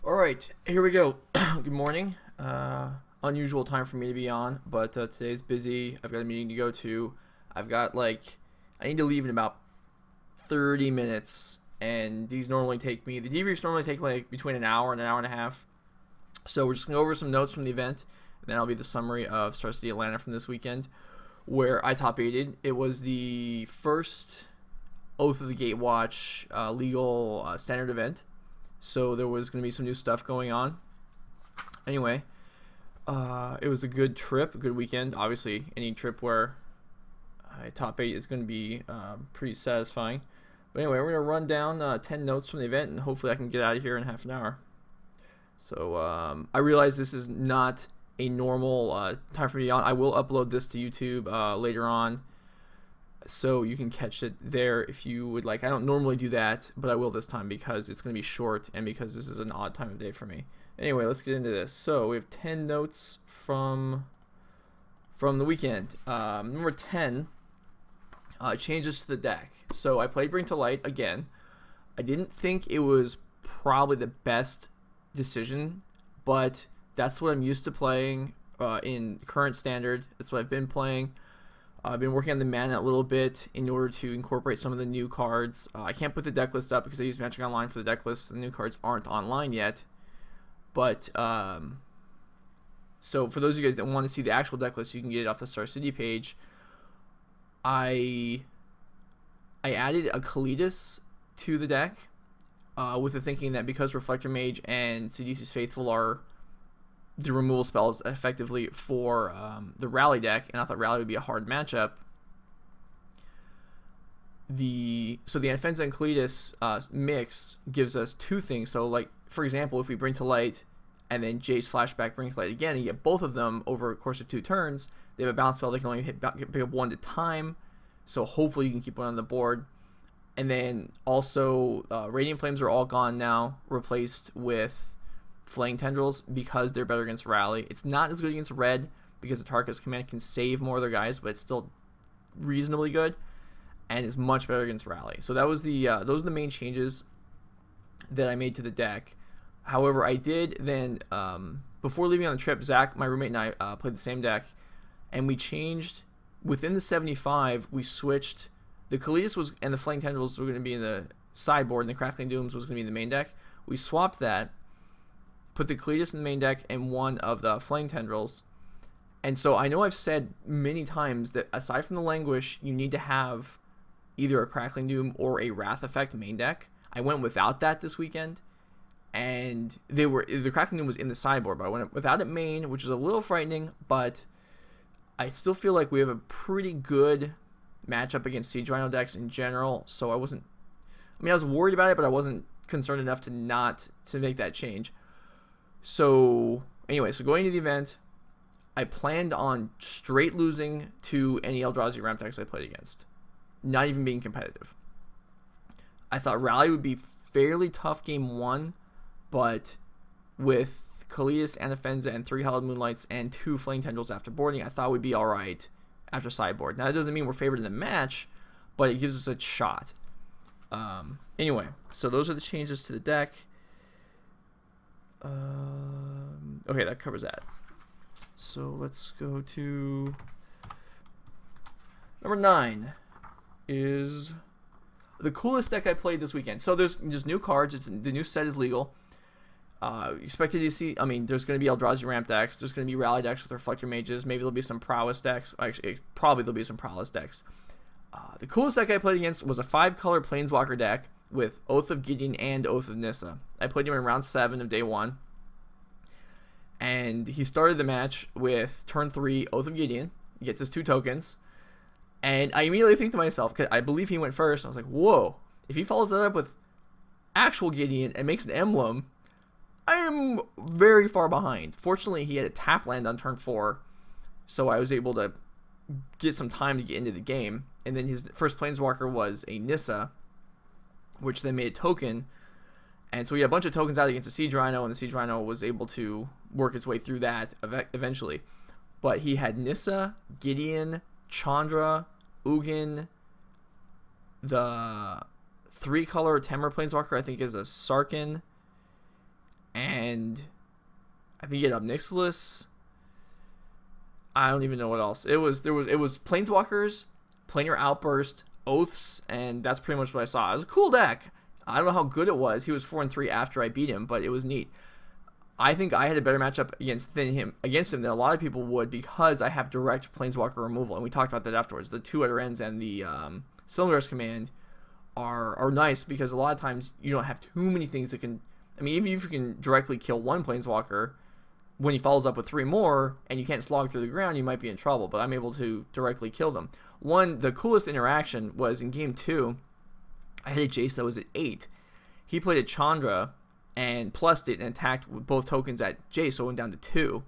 All right, here we go. Good morning. Unusual time for me to be on, but today's busy. I've got a meeting to go to. I need to leave in about 30 minutes, and the debriefs normally take like between an hour and a half. So we're just going to go over some notes from the event, and then that'll be the summary of SCG Atlanta from this weekend, where I top aided. It was the first Oath of the Gatewatch legal standard event. So there was going to be some new stuff going on. Anyway, it was a good trip, a good weekend. Obviously, any trip where I top 8 is going to be pretty satisfying. But anyway, we're going to run down 10 notes from the event, and hopefully I can get out of here in half an hour. So I realize this is not a normal time for me to be on. I will upload this to YouTube later on, so you can catch it there if you would like. I don't normally do that, but I will this time because it's going to be short and because this is an odd time of day for me. Anyway, let's get into this. So we have 10 notes from the weekend. Number 10, changes to the deck. So I played Bring to Light again. I didn't think it was probably the best decision, but that's what I'm used to playing in current standard. That's what I've been playing. I've been working on the mana a little bit in order to incorporate some of the new cards. I can't put the deck list up because I use Magic Online for the deck list. The new cards aren't online yet. But, so for those of you guys that want to see the actual deck list, you can get it off the Star City page. I added a Kalidas to the deck with the thinking that because Reflector Mage and Sidisi's Faithful are the removal spells effectively for the Rally deck, and I thought Rally would be a hard matchup. So the Anfenza and Kalidas mix gives us two things. So, like, for example, if we Bring to Light and then Jace Flashback Bring to Light again, and you get both of them over a course of 2 turns, they have a bounce spell. They can only pick up one at a time, so hopefully you can keep one on the board. And then also, Radiant Flames are all gone now, replaced with Flaying Tendrils because they're better against Rally. It's not as good against Red because the Tarkus command can save more of their guys, but it's still reasonably good, and it's much better against Rally. So that was those are the main changes that I made to the deck. However, I did then, before leaving on the trip, Zach, my roommate, and I played the same deck, and we changed within the 75. We switched. The Kalidas and the Flaying Tendrils were going to be in the sideboard, and the Crackling Dooms was going to be in the main deck. We swapped that, put the Kalidas in the main deck and one of the Flaying Tendrils. And so I know I've said many times that aside from the Languish, you need to have either a Crackling Doom or a Wrath Effect main deck. I went without that this weekend, and the Crackling Doom was in the sideboard, but I went without it main, which is a little frightening, but I still feel like we have a pretty good matchup against Siege Rhino decks in general, so I was worried about it, but I wasn't concerned enough to make that change. So anyway, going to the event, I planned on straight losing to any Eldrazi ramp decks I played against, not even being competitive. I thought Rally would be fairly tough game 1, but with Kalidas, Anafenza, and 3 Hallowed Moonlights and 2 Flaying Tendrils after boarding, I thought we'd be alright after sideboard. Now, that doesn't mean we're favored in the match, but it gives us a shot. Anyway, so those are the changes to the deck. Okay, that covers that. So let's go to number 9 is the coolest deck I played this weekend. So there's new cards. The new set is legal. Expected to see. There's going to be Eldrazi ramp decks. There's going to be Rally decks with Reflector Mages. Maybe there'll be some Prowess decks. Actually, probably there'll be some Prowess decks. The coolest deck I played against was a 5-color Planeswalker deck with Oath of Gideon and Oath of Nissa. I played him in round 7 of day 1. And he started the match with turn 3 Oath of Gideon. He gets his 2 tokens. And I immediately think to myself, because I believe he went first, I was like, whoa, if he follows that up with actual Gideon and makes an emblem, I am very far behind. Fortunately, he had a tap land on turn 4, so I was able to get some time to get into the game. And then his first Planeswalker was a Nissa, which then made a token. And so we had a bunch of tokens out against the Siege Rhino, and the Siege Rhino was able to work its way through that eventually. But he had Nissa, Gideon, Chandra, Ugin, the 3-color Temur Planeswalker, I think, is a Sarkhan, and I think he had Obnixilis. I don't even know what else. It was Planeswalkers, Planar Outburst, Oaths, and that's pretty much what I saw. It was a cool deck. I don't know how good it was. He was 4-3 after I beat him, but it was neat. I think I had a better matchup against him than a lot of people would, because I have direct Planeswalker removal, and we talked about that afterwards. The 2 Other Ends and the Silumgar's Command are nice, because a lot of times you don't have too many things that can... I mean, even if you can directly kill one Planeswalker, when he follows up with 3 more, and you can't slog through the ground, you might be in trouble, but I'm able to directly kill them. The coolest interaction was in Game 2, I had a Jace that was at 8. He played a Chandra, and plussed it and attacked with both tokens at Jace, so it went down to 2.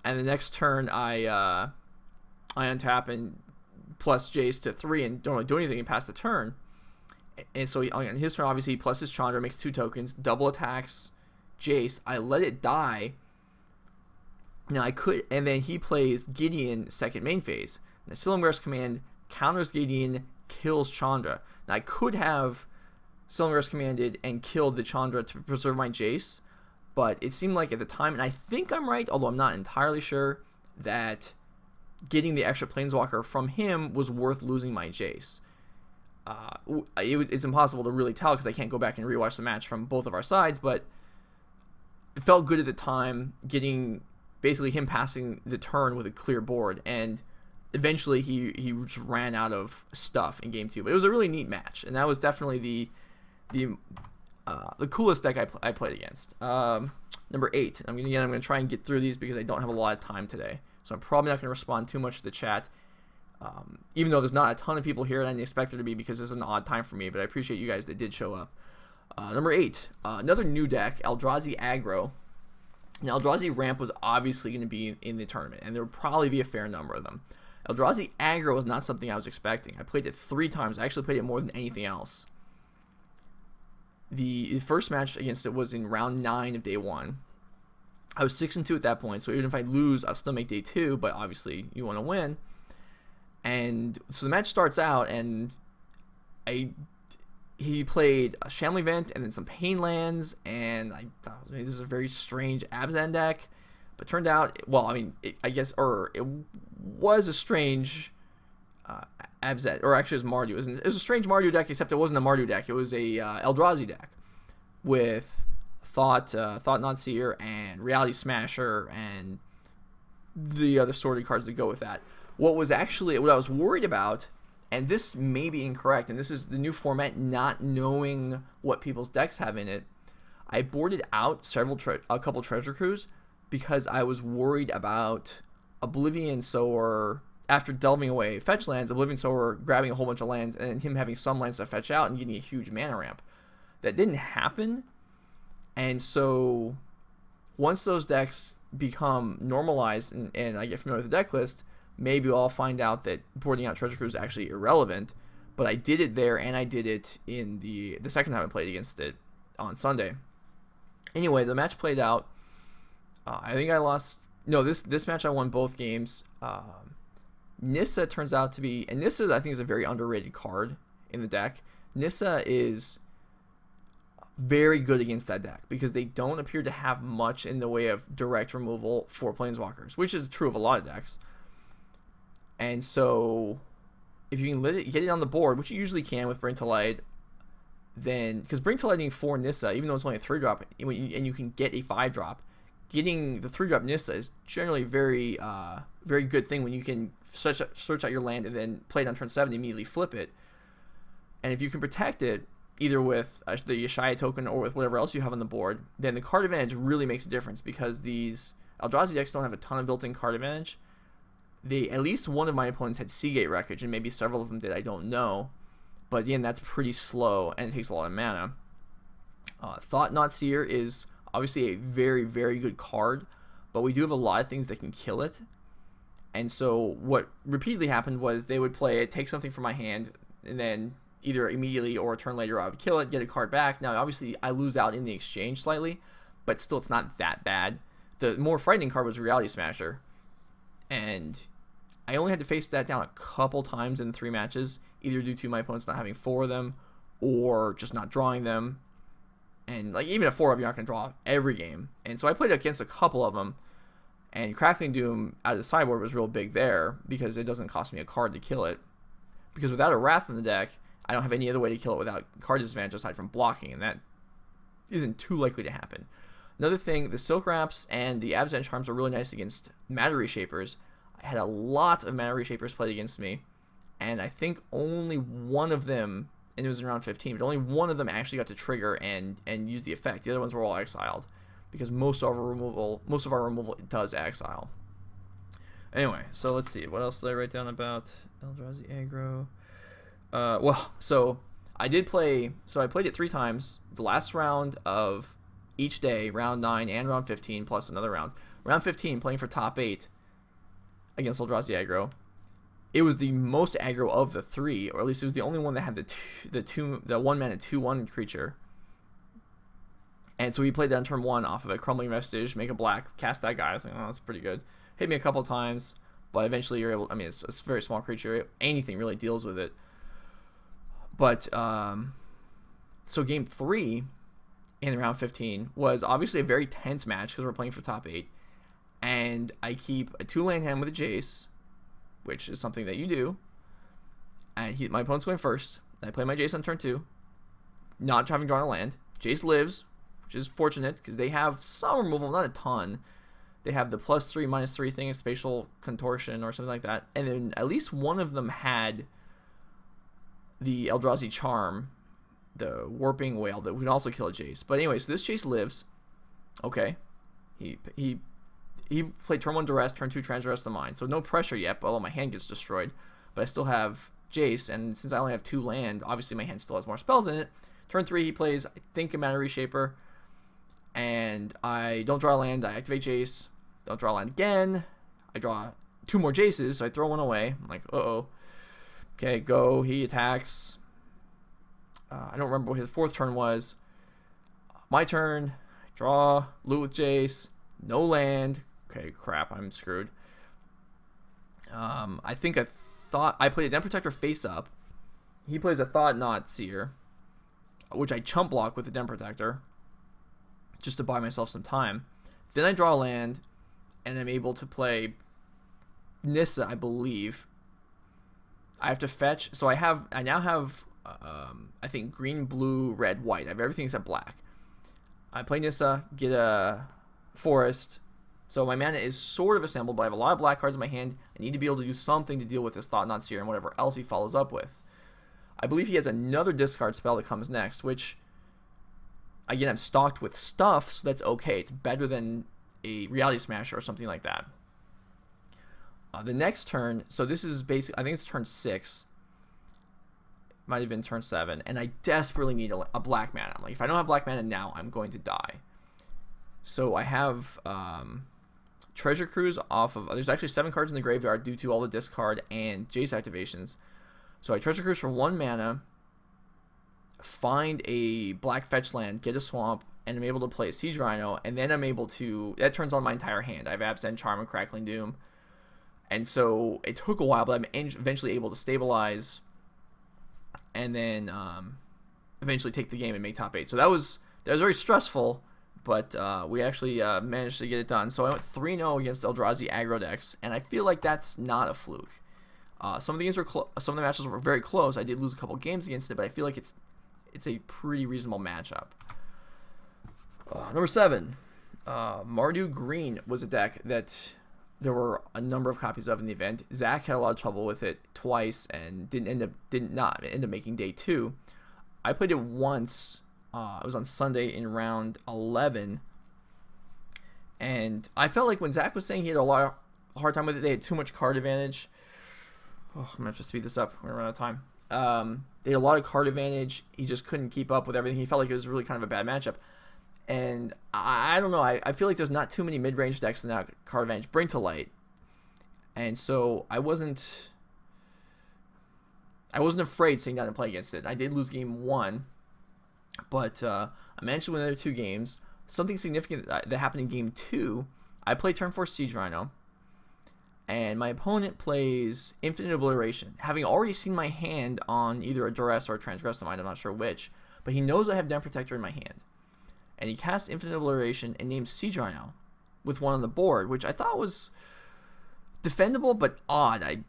And the next turn, I untap and plus Jace to 3 and don't really do anything and pass the turn. And so on his turn, obviously, he pluses Chandra, makes 2 tokens, double attacks Jace. I let it die. Now I could, and then he plays Gideon second main phase. Now Silumgar's Command counters Gideon, kills Chandra. Now I could have Silumgar's commanded and killed the Chandra to preserve my Jace, but it seemed like at the time, and I think I'm right, although I'm not entirely sure, that getting the extra Planeswalker from him was worth losing my Jace. It's impossible to really tell because I can't go back and rewatch the match from both of our sides, but it felt good at the time, getting basically him passing the turn with a clear board, and eventually he just ran out of stuff in Game 2. But it was a really neat match, and that was definitely the coolest deck I played against. Number 8. I'm gonna try and get through these because I don't have a lot of time today, so I'm probably not gonna respond too much to the chat. Even though there's not a ton of people here, and I didn't expect there to be because this is an odd time for me, but I appreciate you guys that did show up. Number 8, another new deck, Eldrazi Aggro. Now, Eldrazi Ramp was obviously going to be in the tournament, and there would probably be a fair number of them. Eldrazi Aggro was not something I was expecting. I played it 3 times. I actually played it more than anything else. The first match against it was in round 9 of day 1. I was 6-2 at that point, so even if I lose, I'll still make day 2, but obviously you want to win. And so the match starts out, and he played a Shamley Vent and then some Pain Lands, and I thought this is a very strange Abzan deck, but turned out, well, I mean, it was a strange Abzan, or actually it was Mardu. It was a strange Mardu deck, except it wasn't a Mardu deck. It was a Eldrazi deck with Thought Not Seer and Reality Smasher and the other sorted cards that go with that. What I was worried about, and this may be incorrect, and this is the new format, not knowing what people's decks have in it, I boarded out a couple Treasure Crews because I was worried about Oblivion Sower, after delving away fetch lands, Oblivion Sower grabbing a whole bunch of lands, and him having some lands to fetch out and getting a huge mana ramp. That didn't happen, and so once those decks become normalized and I get familiar with the deck list, maybe I'll find out that boarding out Treasure Crew is actually irrelevant, but I did it there, and I did it in the second time I played against it on Sunday. Anyway, the match played out. I think I lost... No, this match I won both games. Nissa turns out to be... And Nissa, I think, is a very underrated card in the deck. Nissa is very good against that deck because they don't appear to have much in the way of direct removal for Planeswalkers, which is true of a lot of decks. And so, if you can get it on the board, which you usually can with Bring to Light, then, because Bring to Lightning for Nissa, even though it's only a 3-drop, and you can get a 5-drop, getting the 3-drop Nissa is generally very good thing when you can search out your land and then play it on turn 7 and immediately flip it. And if you can protect it, either with the Yeshaya token or with whatever else you have on the board, then the card advantage really makes a difference, because these Eldrazi decks don't have a ton of built-in card advantage. At least one of my opponents had Seagate Wreckage, and maybe several of them did, I don't know. But again, that's pretty slow, and it takes a lot of mana. Thought Not Seer is obviously a very, very good card, but we do have a lot of things that can kill it. And so what repeatedly happened was they would play it, take something from my hand, and then either immediately or a turn later I would kill it, get a card back. Now, obviously, I lose out in the exchange slightly, but still it's not that bad. The more frightening card was Reality Smasher, and I only had to face that down a couple times in 3 matches, either due to my opponents not having 4 of them or just not drawing them. And like even at 4 of, you're not going to draw every game. And so I played against a couple of them. And Crackling Doom out of the sideboard was real big there because it doesn't cost me a card to kill it. Because without a Wrath in the deck, I don't have any other way to kill it without card disadvantage aside from blocking, and that isn't too likely to happen. Another thing, the Silk Wraps and the Abzan Charms are really nice against Mana Reshapers. I had a lot of Mana Reshapers played against me, and I think only one of them, and it was in round 15, but only one of them actually got to trigger and use the effect. The other ones were all exiled, because most of our removal does exile. Anyway, so let's see. What else did I write down about Eldrazi aggro? Well, so I did play. So I played it 3 times. The last round of each day, round 9 and round 15, plus another round. Round 15, playing for top 8 against Eldrazi aggro. It was the most aggro of the 3, or at least it was the only one that had the 1 mana 2/1 creature. And so we played that on turn 1 off of a Crumbling Vestige, make a black, cast that guy. I was like, oh, that's pretty good. Hit me a couple times, but eventually you're able. I mean, it's a very small creature. Anything really deals with it. But so game 3 in round 15 was obviously a very tense match because we're playing for top 8, and I keep a 2-land hand with a Jace, which is something that you do. And my opponent's going first. I play my Jace on turn 2, not having drawn a land. Jace lives, which is fortunate because they have some removal, not a ton. They have the +3/-3 thing, a spatial contortion or something like that. And then at least one of them had the Eldrazi charm, the Warping Whale, that would also kill a Jace. But anyway, so this Jace lives. Okay. He played turn 1 Duress, turn 2 Transgress the Mind. So no pressure yet, although my hand gets destroyed. But I still have Jace, and since I only have 2 land, obviously my hand still has more spells in it. Turn 3, he plays, I think, a Mana Reshaper. And I don't draw a land, I activate Jace. Don't draw a land again. I draw 2 more Jaces, so I throw one away. I'm like, uh-oh. Okay, go. He attacks. I don't remember what his 4th turn was. My turn. Draw. Loot with Jace. No land. Okay, crap. I'm screwed. I think I played a Den Protector face up. He plays a Thought-Knot Seer, which I chump block with the Den Protector just to buy myself some time. Then I draw a land, and I'm able to play Nissa, I believe. I have to fetch. So I now have, I think, green, blue, red, white. I have everything except black. I play Nissa, get a forest. So my mana is sort of assembled, but I have a lot of black cards in my hand. I need to be able to do something to deal with this Thought-Knot Seer and whatever else he follows up with. I believe he has another discard spell that comes next, which, again, I'm stocked with stuff, so that's okay. It's better than a Reality Smasher or something like that. The next turn, so this is basically, I think it's turn 6. Might have been turn 7. And I desperately need a black mana. I'm like, if I don't have black mana now, I'm going to die. So I have Treasure Cruise off of, there's actually 7 cards in the graveyard due to all the discard and Jace activations. So I Treasure Cruise for 1 mana, find a black fetch land, get a swamp, and I'm able to play a Siege Rhino, and then I'm able to, that turns on my entire hand. I have Abzan, Charm, and Crackling Doom. And so it took a while, but I'm eventually able to stabilize and then eventually take the game and make top 8. So that was very stressful, but we actually managed to get it done. So I went 3-0 against Eldrazi aggro decks, and I feel like that's not a fluke. Some of the games were some of the matches were very close. I did lose a couple games against it, but I feel like it's a pretty reasonable matchup. Number 7, Mardu Green was a deck that there were a number of copies of in the event. Zach had a lot of trouble with it twice and did not end up making day 2. I played it once. It was on Sunday in round 11, and I felt like when Zach was saying he had a hard time with it, they had too much card advantage. Oh, I'm gonna have to speed this up. We're gonna run out of time. They had a lot of card advantage. He just couldn't keep up with everything. He felt like it was really kind of a bad matchup. And I don't know. I feel like there's not too many mid-range decks in that card advantage bring to light. And so I wasn't afraid sitting down and play against it. I did lose game 1, but I managed to win the other 2 games. Something significant that happened in game 2, I played turn 4 Siege Rhino, and my opponent plays Infinite Obliteration, having already seen my hand on either a Duress or a Transgress the Mind, I'm not sure which, but he knows I have Den Protector in my hand. and he cast Infinite Obliteration and named Siege Rhino with one on the board, which I thought was defendable but odd.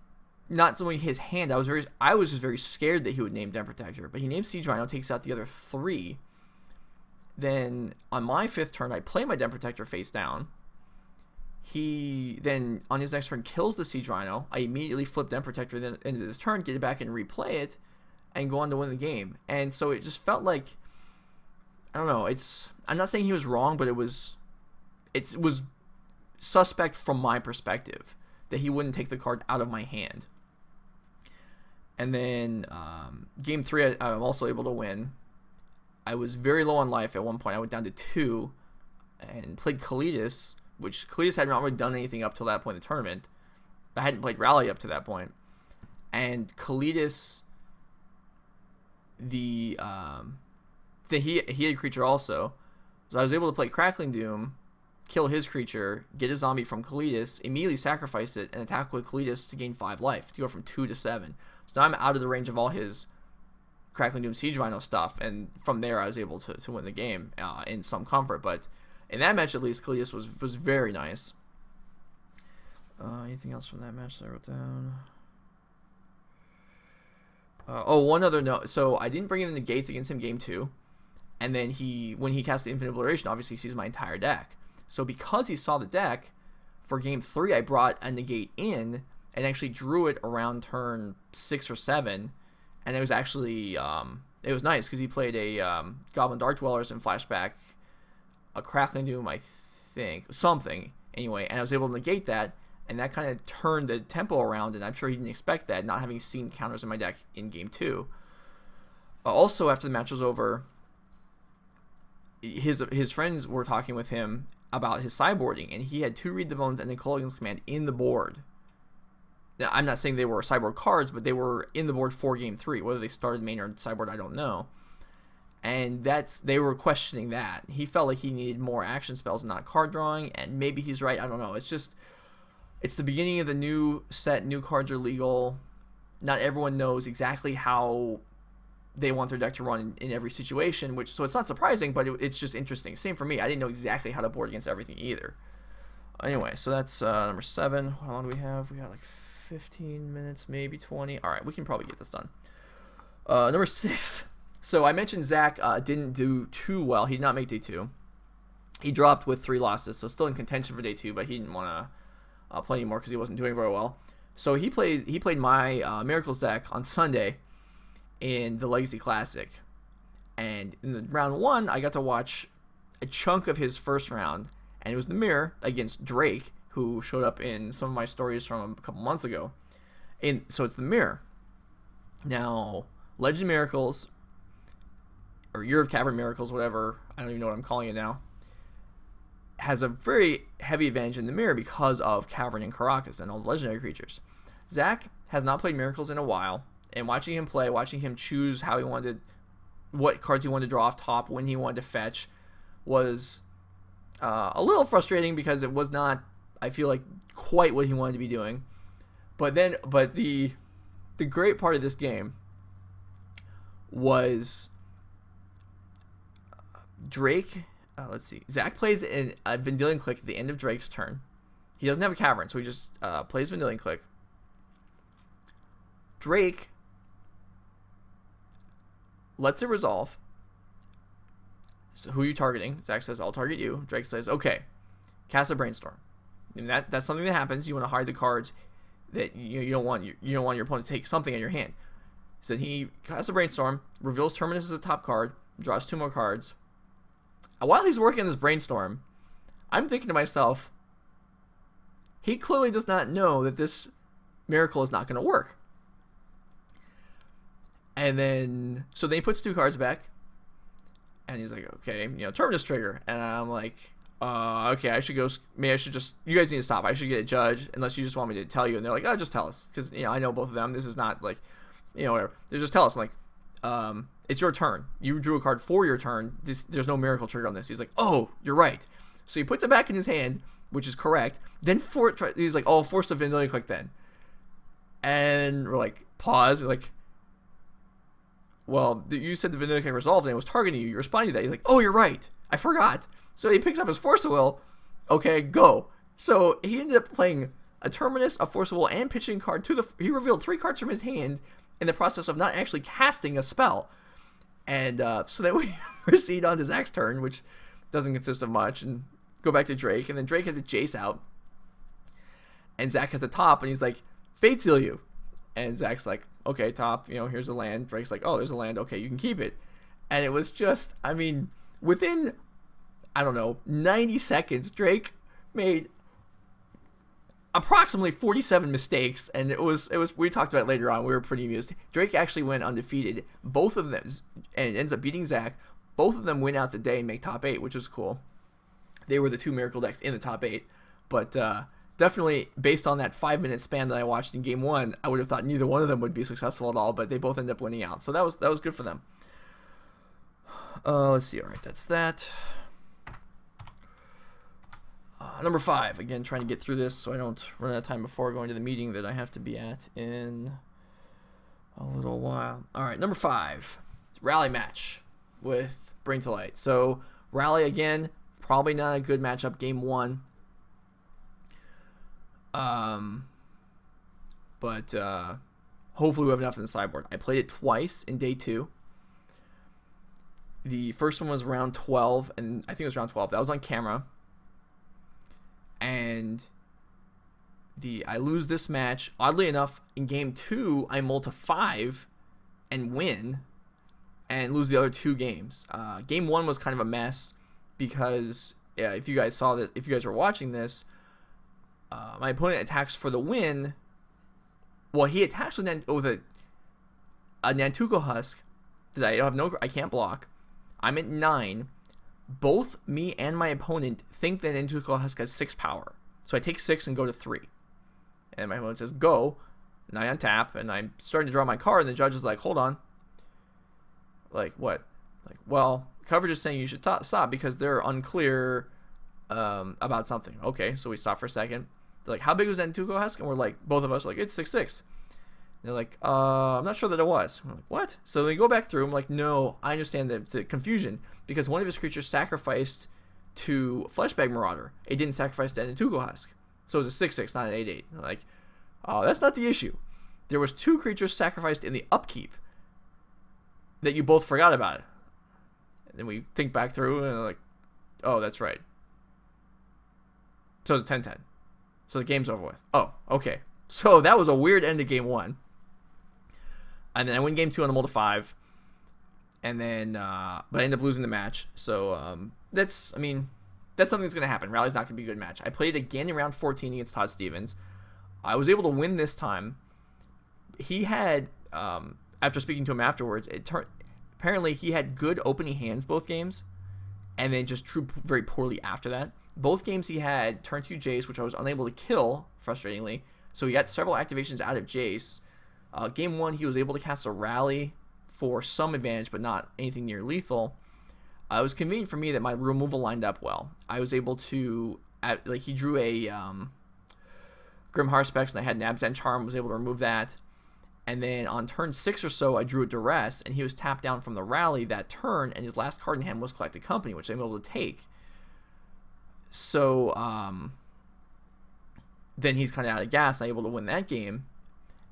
Not so much his hand. I was just very scared that he would name Den Protector, but he named Siege Rhino, takes out the other 3. Then on my 5th turn, I play my Den Protector face down. He then on his next turn kills the Siege Rhino. I immediately flip Den Protector then into this turn, get it back and replay it, and go on to win the game. And so it just felt like, I don't know. I'm not saying he was wrong, but it was suspect from my perspective that he wouldn't take the card out of my hand. And then game 3, I'm also able to win. I was very low on life at one point. I went down to 2 and played Kalidas, which Kalidas had not really done anything up till that point in the tournament. I hadn't played Rally up to that point. And Kalidas, he had a creature also. So I was able to play Crackling Doom, kill his creature, get a zombie from Kalidas, immediately sacrifice it, and attack with Kalidas to gain 5 life, to go from 2 to 7. So now I'm out of the range of all his Crackling Doom Siege Rhino stuff, and from there I was able to win the game in some comfort. But in that match, at least, Kalidas was very nice. Anything else from that match that I wrote down? One other note. So I didn't bring in the negates against him game 2, and then when he cast the Infinite Obliteration, obviously he sees my entire deck. So because he saw the deck, for game 3 I brought a negate in and actually drew it around turn 6 or 7. And it was actually, it was nice because he played a Goblin Dark Dwellers and flashback, a Crackling Doom, I think, something, anyway. And I was able to negate that, and that kind of turned the tempo around, and I'm sure he didn't expect that, not having seen counters in my deck in game 2. Also, after the match was over, his friends were talking with him about his sideboarding, and he had 2 Read the Bones and a Culligan's Command in the board. Now, I'm not saying they were sideboard cards, but they were in the board for game 3. Whether they started main or sideboard, I don't know. And they were questioning that. He felt like he needed more action spells and not card drawing, and maybe he's right. I don't know. It's the beginning of the new set. New cards are legal. Not everyone knows exactly how they want their deck to run in every situation, so it's not surprising, but it's just interesting. Same for me. I didn't know exactly how to board against everything either. Anyway, so that's number 7. How long do we have? We got like 15 minutes, maybe 20. All right, we can probably get this done. Number 6. So I mentioned Zach didn't do too well. He did not make day 2. He dropped with 3 losses, so still in contention for day 2, but he didn't want to play anymore because he wasn't doing very well. So he played my Miracles deck on Sunday in the Legacy Classic. And in the round 1, I got to watch a chunk of his first round, and it was the mirror against Drake, who showed up in some of my stories from a couple months ago. And so it's the mirror. Now, Legend Miracles, or Year of Cavern Miracles, whatever, I don't even know what I'm calling it now, has a very heavy advantage in the mirror because of Cavern and Caracas and all the legendary creatures. Zach has not played Miracles in a while, and watching him play, watching him choose how he wanted, what cards he wanted to draw off top, when he wanted to fetch, was a little frustrating because it was not, I feel like, quite what he wanted to be doing. But the great part of this game was Drake. Let's see. Zach plays a Vendilion Click at the end of Drake's turn. He doesn't have a Cavern, so he just plays Vendilion Click. Drake lets it resolve. So who are you targeting? Zach says, I'll target you. Drake says, okay. Cast a Brainstorm. And that's something that happens. You want to hide the cards that you don't want your opponent to take something in your hand. So he casts a Brainstorm, reveals Terminus as a top card, draws 2 more cards. While he's working on this Brainstorm, I'm thinking to myself, he clearly does not know that this miracle is not going to work. And then, so then he puts 2 cards back, and he's like, okay, Terminus trigger. And I'm like, okay, I should go, maybe I should just, you guys need to stop. I should get a judge, unless you just want me to tell you. And they're like, oh, just tell us. Because, I know both of them. This is not like, whatever. They just tell us. I'm like, it's your turn. You drew a card for your turn. There's no miracle trigger on this. He's like, oh, you're right. So he puts it back in his hand, which is correct. Then he's like, oh, force the Vendilion Click then. And we're like, pause. We're like, well, you said the Vendilion Click resolved and it was targeting you. You responded to that. He's like, oh, you're right. I forgot. So he picks up his Force of Will. Okay, go. So he ended up playing a Terminus, a Force of Will, and pitching card to the... He revealed 3 cards from his hand in the process of not actually casting a spell. And so then we proceed on to Zach's turn, which doesn't consist of much, and go back to Drake. And then Drake has a Jace out. And Zach has the top, and he's like, Fate Seal you. And Zach's like, okay, top, here's a land. Drake's like, oh, there's a land. Okay, you can keep it. And it was just, within, 90 seconds, Drake made approximately 47 mistakes, and it was we talked about it later on. We were pretty amused. Drake actually went undefeated. Both of them, and ends up beating Zach. Both of them win out the day and make top 8, which was cool. They were the 2 miracle decks in the top 8, but definitely based on that 5-minute span that I watched in game 1, I would have thought neither one of them would be successful at all, but they both ended up winning out. So that was good for them. Let's see. All right, that's that. Number 5, again, trying to get through this so I don't run out of time before going to the meeting that I have to be at in a little while. All right, number 5, Rally match with Bring to Light. So Rally, again, probably not a good matchup game 1. But hopefully we have enough in the sideboard. I played it twice in day 2. The first one was round 12, and I think it was round 12. That was on camera. And I lose this match. Oddly enough, in game 2, I mull to 5 and win, and lose the other 2 games. Game 1 was kind of a mess because if you guys saw that, if you guys were watching this, my opponent attacks for the win. Well, he attacks with a Nantuko Husk that I can't block. I'm at 9. Both me and my opponent think that Nantuko Husk has 6 power. So I take 6 and go to 3. And my opponent says, go. And I untap, and I'm starting to draw my card, and the judge is like, hold on. Like, what? Like, well, coverage is saying you should stop because they're unclear about something. Okay, so we stop for a second. They're like, how big was Nantuko Husk? And we're like, both of us are like, it's 6/6. They're like, I'm not sure that it was. I'm like, what? So we go back through. I'm like, no, I understand the confusion because one of his creatures sacrificed to Fleshbag Marauder. It didn't sacrifice to Nantuko Husk. So it was a 6/6, not an 8/8. They're like, oh, that's not the issue. There was 2 creatures sacrificed in the upkeep that you both forgot about it. And then we think back through and like, oh, that's right. So it's a 10-10. So the game's over with. Oh, okay. So that was a weird end to game 1. And then I win game 2 on the mull to 5. And then, but I ended up losing the match. So that's something that's going to happen. Rally's not going to be a good match. I played again in round 14 against Todd Stevens. I was able to win this time. He had, after speaking to him afterwards, apparently he had good opening hands both games, and then just drew very poorly after that. Both games he had turn 2 Jace, which I was unable to kill, frustratingly. So he got several activations out of Jace. Game 1, he was able to cast a Rally for some advantage, but not anything near lethal. It was convenient for me that my removal lined up well. I was able to, he drew a Grim Hardspex, and I had an Abzan Charm, was able to remove that. And then on turn 6 or so, I drew a Duress, and he was tapped down from the Rally that turn, and his last card in hand was Collected Company, which I'm able to take. So then he's kind of out of gas, and I'm able to win that game.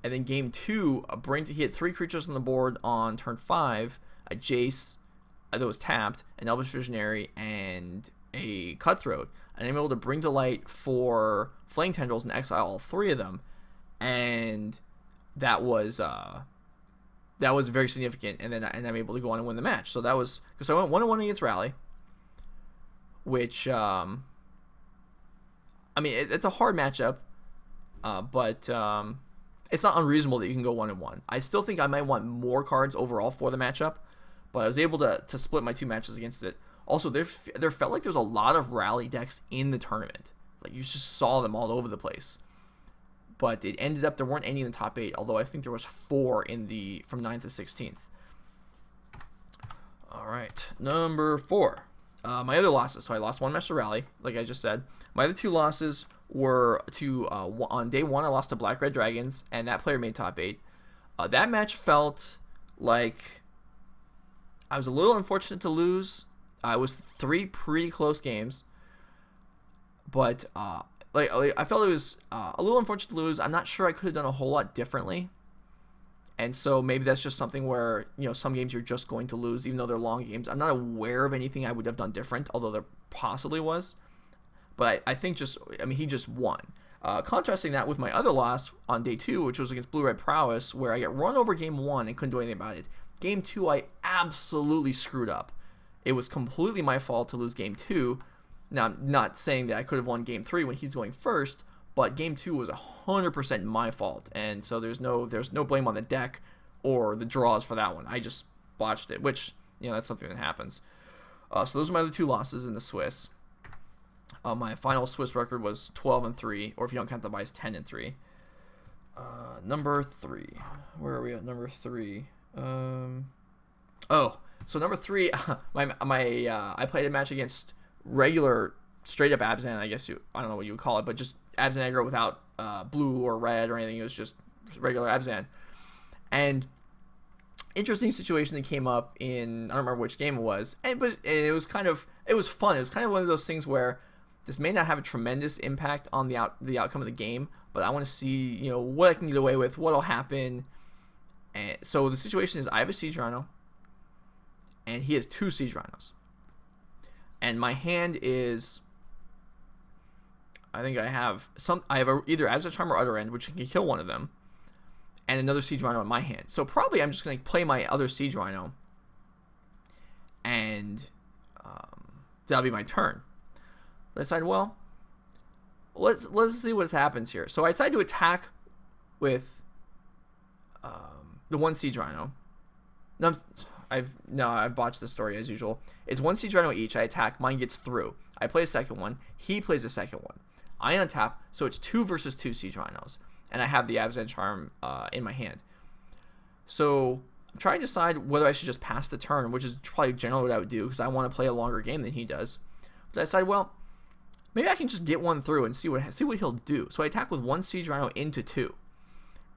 And then game 2, he had 3 creatures on the board on turn 5, a Jace that was tapped, an Elvish Visionary, and a Cutthroat. And I'm able to Bring to Light for Flame Tendrils and exile all 3 of them. And that was very significant. And then I'm able to go on and win the match. So that was, because I went 1-1 against Rally, which it's a hard matchup, but it's not unreasonable that you can go 1-1. I still think I might want more cards overall for the matchup, but I was able to split my 2 matches against it. Also, there felt like there was a lot of Rally decks in the tournament. Like, you just saw them all over the place. But it ended up, there weren't any in the top 8, although I think there was 4 from 9th to 16th. All right, number 4. My other losses. So I lost 1 match to Rally, like I just said. My other 2 losses were on day 1, I lost to Black Red Dragons, and that player made top 8. That match felt like I was a little unfortunate to lose. It was 3 pretty close games, but like I felt it was a little unfortunate to lose. I'm not sure I could have done a whole lot differently, and so maybe that's just something where, you know, some games you're just going to lose, even though they're long games. I'm not aware of anything I would have done different, although there possibly was. But I think he just won. Contrasting that with my other loss on day 2, which was against Blue-Red Prowess, where I get run over game 1 and couldn't do anything about it. Game 2, I absolutely screwed up. It was completely my fault to lose game 2. Now, I'm not saying that I could have won game 3 when he's going first, but game 2 was 100% my fault, and so there's no blame on the deck or the draws for that one. I just botched it, which, you know, that's something that happens. So those are my other 2 losses in the Swiss. My final Swiss record was 12-3, or if you don't count the buys, 10-3. Number 3. Where are we at? Number 3. So number 3, I played a match against regular, straight up Abzan. I don't know what you would call it, but just Abzan aggro without blue or red or anything. It was just regular Abzan. And interesting situation that came up in, I don't remember which game it was, but it was fun. It was kind of one of those things where this may not have a tremendous impact on the outcome of the game, but I want to see, you know, what I can get away with, what'll happen. And so the situation is, I have a Siege Rhino, and he has 2 Siege Rhinos, and my hand is, I think I have either Abzan Charm or Other End, which can kill one of them, and another Siege Rhino in my hand. So probably I'm just going to play my other Siege Rhino, and that'll be my turn. But I decided, well, let's see what happens here. So I decided to attack with the 1 Siege Rhino. I've botched the story as usual. It's 1 Siege Rhino each. I attack. Mine gets through. I play a second one. He plays a second one. I untap, so it's 2 versus 2 Siege Rhinos, and I have the Abzan Charm in my hand. So I'm trying to decide whether I should just pass the turn, which is probably generally what I would do because I want to play a longer game than he does. But I decided, well, maybe I can just get one through and see what he'll do. So I attack with 1 Siege Rhino into 2,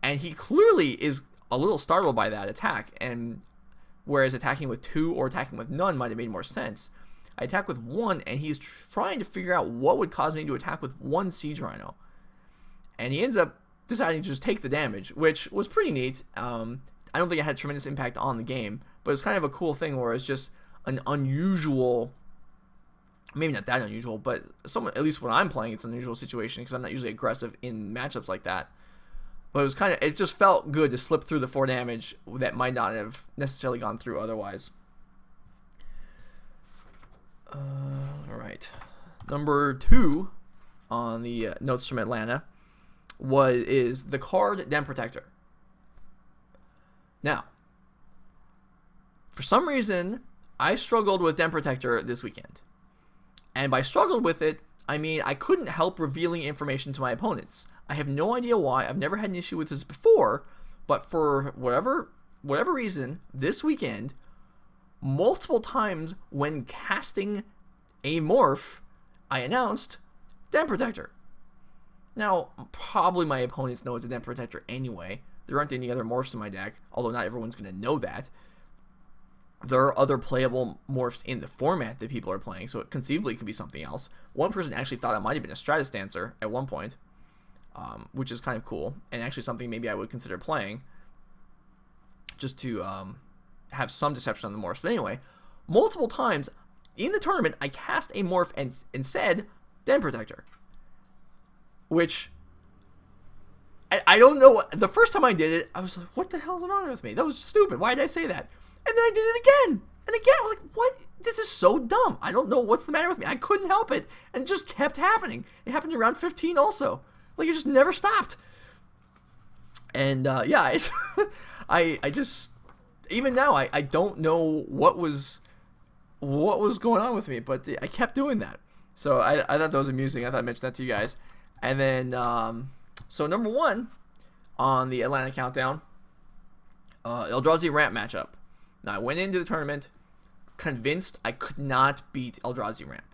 and he clearly is a little startled by that attack. And whereas attacking with 2 or attacking with none might have made more sense, I attack with 1, and he's trying to figure out what would cause me to attack with 1 Siege Rhino, and he ends up deciding to just take the damage, which was pretty neat. I don't think it had tremendous impact on the game, but it's kind of a cool thing where it's just an unusual. Maybe not that unusual, but at least when I'm playing, it's an unusual situation because I'm not usually aggressive in matchups like that. But it just felt good to slip through the 4 damage that might not have necessarily gone through otherwise. All right. Number 2 on the notes from Atlanta is the card Den Protector. Now, for some reason, I struggled with Den Protector this weekend. And by struggled with it, I mean I couldn't help revealing information to my opponents. I have no idea why. I've never had an issue with this before, but for whatever reason, this weekend, multiple times when casting a morph, I announced Den Protector. Now, probably my opponents know it's a Den Protector anyway. There aren't any other morphs in my deck, although not everyone's going to know that. There are other playable morphs in the format that people are playing, so it conceivably could be something else. One person actually thought it might have been a Stratus Dancer at one point, which is kind of cool, and actually something maybe I would consider playing, just to have some deception on the morphs. But anyway, multiple times in the tournament, I cast a morph and said Den Protector, which I don't know. The first time I did it, I was like, what the hell's wrong with me? That was stupid. Why did I say that? And then I did it again. And again, I was like, what? This is so dumb. I don't know what's the matter with me. I couldn't help it. And it just kept happening. It happened in round 15 also. Like, it just never stopped. And, yeah, I just, even now, I don't know what was going on with me, but I kept doing that. So I thought that was amusing. I thought I'd mention that to you guys. And then, so number 1 on the Atlanta Countdown, Eldrazi Ramp matchup. Now, I went into the tournament convinced I could not beat Eldrazi Ramp.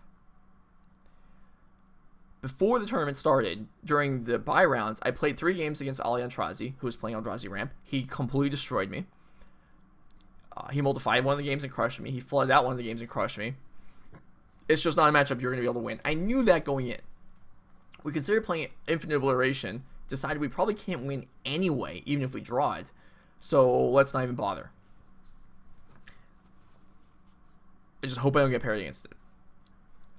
Before the tournament started, during the bye rounds, I played 3 games against Ali Eldrazi, who was playing Eldrazi Ramp. He completely destroyed me. He multiplied one of the games and crushed me. He flooded out one of the games and crushed me. It's just not a matchup you're going to be able to win. I knew that going in. We considered playing Infinite Obliteration, decided we probably can't win anyway, even if we draw it. So let's not even bother. I just hope I don't get paired against it.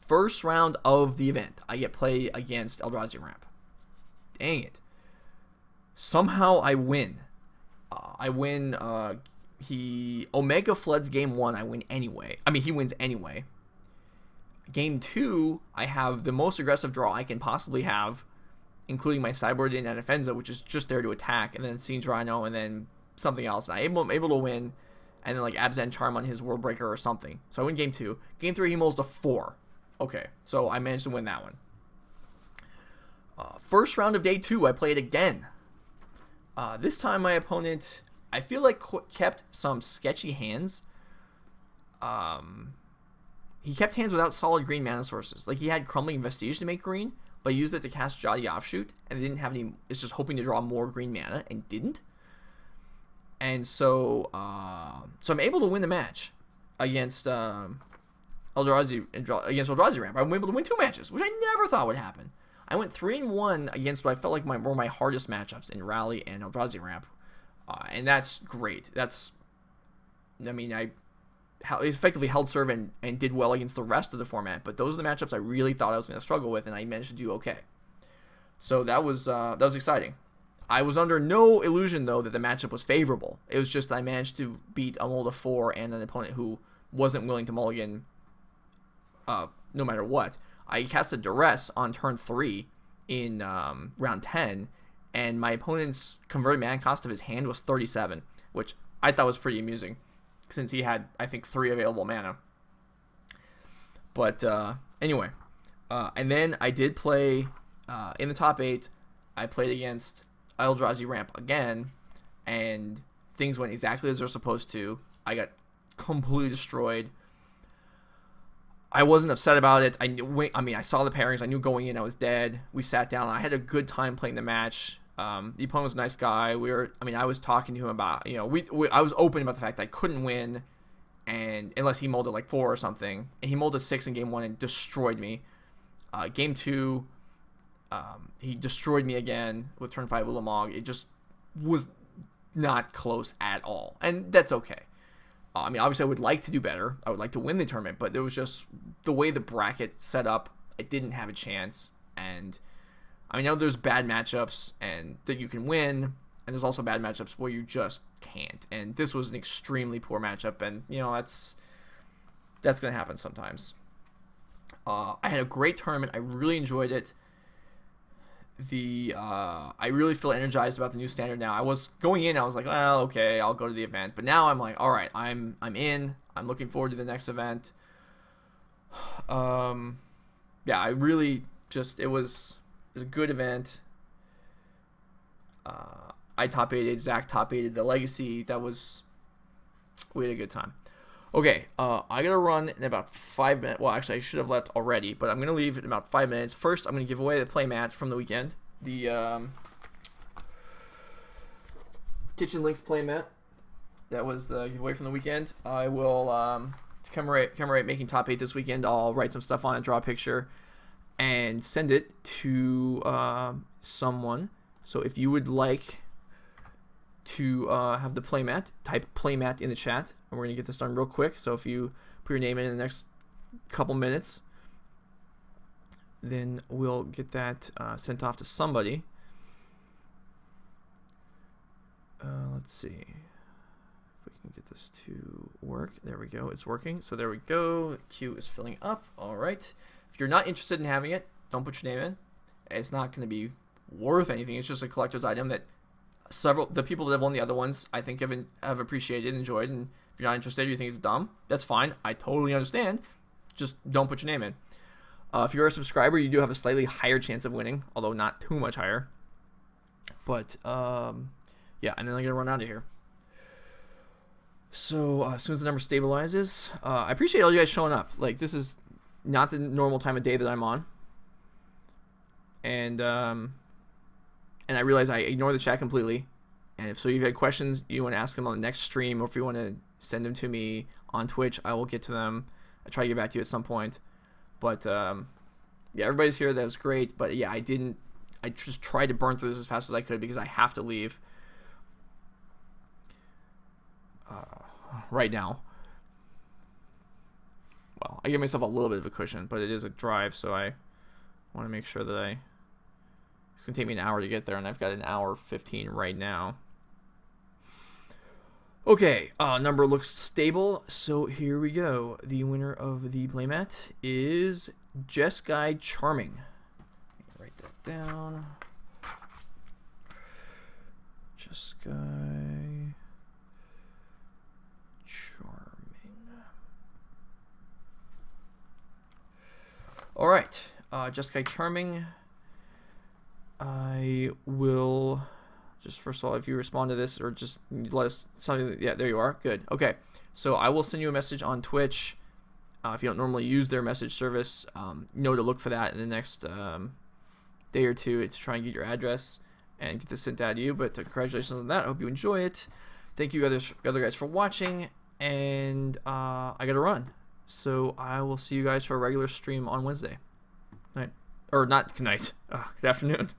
First round of the event, I get play against Eldrazi Ramp. Dang it. Somehow I win. He Omega floods game 1. I win anyway. I mean, he wins anyway. Game 2, I have the most aggressive draw I can possibly have, including my sideboarding and Defensa, which is just there to attack, and then Scenes Rhino, and then something else. And I'm able to win, and then like Abzan Charm on his World Breaker or something. So I win game 2. Game 3, he mulls to 4. Okay, so I managed to win that one. First round of day 2, I played again. This time my opponent, I feel like, kept some sketchy hands. He kept hands without solid green mana sources. Like, he had Crumbling Vestige to make green, but he used it to cast Jolly Offshoot, and didn't have any. It's just hoping to draw more green mana, and didn't. And so I'm able to win the match against Eldrazi Ramp. I'm able to win 2 matches, which I never thought would happen. I went 3-1 against what I felt like were my hardest matchups in Rally and Eldrazi Ramp, and that's great. I effectively held serve and did well against the rest of the format, but those are the matchups I really thought I was going to struggle with, and I managed to do okay. So that was exciting. I was under no illusion, though, that the matchup was favorable. It was just I managed to beat a mull to 4 and an opponent who wasn't willing to mulligan no matter what. I cast a Duress on turn 3 in round 10, and my opponent's converted mana cost of his hand was 37, which I thought was pretty amusing, since he had, I think, 3 available mana. But anyway, and then I did play in the top 8. I played against Eldrazi Ramp again, and things went exactly as they're supposed to. I got completely destroyed. I wasn't upset about it. I saw the pairings. I knew going in I was dead. We sat down. I had a good time playing the match. The opponent was a nice guy. I was talking to him about, I was open about the fact that I couldn't win, and unless he molded like 4 or something. And he molded 6 in game 1 and destroyed me. Game 2, he destroyed me again with turn 5 Ulamog. It just was not close at all, and that's okay. Obviously I would like to do better. I would like to win the tournament, but there was just the way the bracket set up, I didn't have a chance. And I know there's bad matchups and that you can win, and there's also bad matchups where you just can't. And this was an extremely poor matchup, and that's going to happen sometimes. I had a great tournament. I really enjoyed it. I really feel energized about the new standard now. I was going in, I was like, well, okay, I'll go to the event. But now I'm like, all right, I'm in. I'm looking forward to the next event. I really it was a good event. I top 8'd, Zach top 8'd the Legacy. We had a good time. Okay, I gotta run in about 5 minutes. Well, actually, I should have left already, but I'm gonna leave in about 5 minutes. First, I'm gonna give away the Playmat from the weekend, the Kitchen Links Playmat. That was the giveaway from the weekend. I will commemorate making top 8 this weekend. I'll write some stuff on it, draw a picture, and send it to someone. So if you would like to have the Playmat, type Playmat in the chat, and we're going to get this done real quick. So if you put your name in the next couple minutes, then we'll get that sent off to somebody. Let's see if we can get this to work. There we go. It's working. So there we go. The queue is filling up. All right. If you're not interested in having it, don't put your name in. It's not going to be worth anything. It's just a collector's item that the people that have won the other ones, I think, have appreciated and enjoyed. And if you're not interested, you think it's dumb, that's fine. I totally understand. Just don't put your name in. If you're a subscriber, you do have a slightly higher chance of winning, although not too much higher. But yeah, and then I'm gonna run out of here. So as soon as the number stabilizes, I appreciate all you guys showing up. Like, this is not the normal time of day that I'm on, and I realize I ignore the chat completely. And if you've had questions, you want to ask them on the next stream, or if you want to send them to me on Twitch, I will get to them. I try to get back to you at some point. But yeah, everybody's here. That was great. But yeah, I just tried to burn through this as fast as I could because I have to leave right now. Well, I give myself a little bit of a cushion, but it is a drive, so I want to make sure that it's going to take me an hour to get there, and I've got an hour 15 right now. Okay, number looks stable, so here we go. The winner of the playmat is Jeskai Charming. Write that down. Jeskai Charming. All right, Jeskai Charming. I will just, first of all, if you respond to this or just let us something. Yeah, there you are. Good. Okay, so I will send you a message on Twitch. If you don't normally use their message service, know to look for that in the next day or two to try and get your address and get this sent out to you. But congratulations on that. I hope you enjoy it. Thank you other guys for watching, and I gotta run. So I will see you guys for a regular stream on Wednesday night, or not good night. Good afternoon.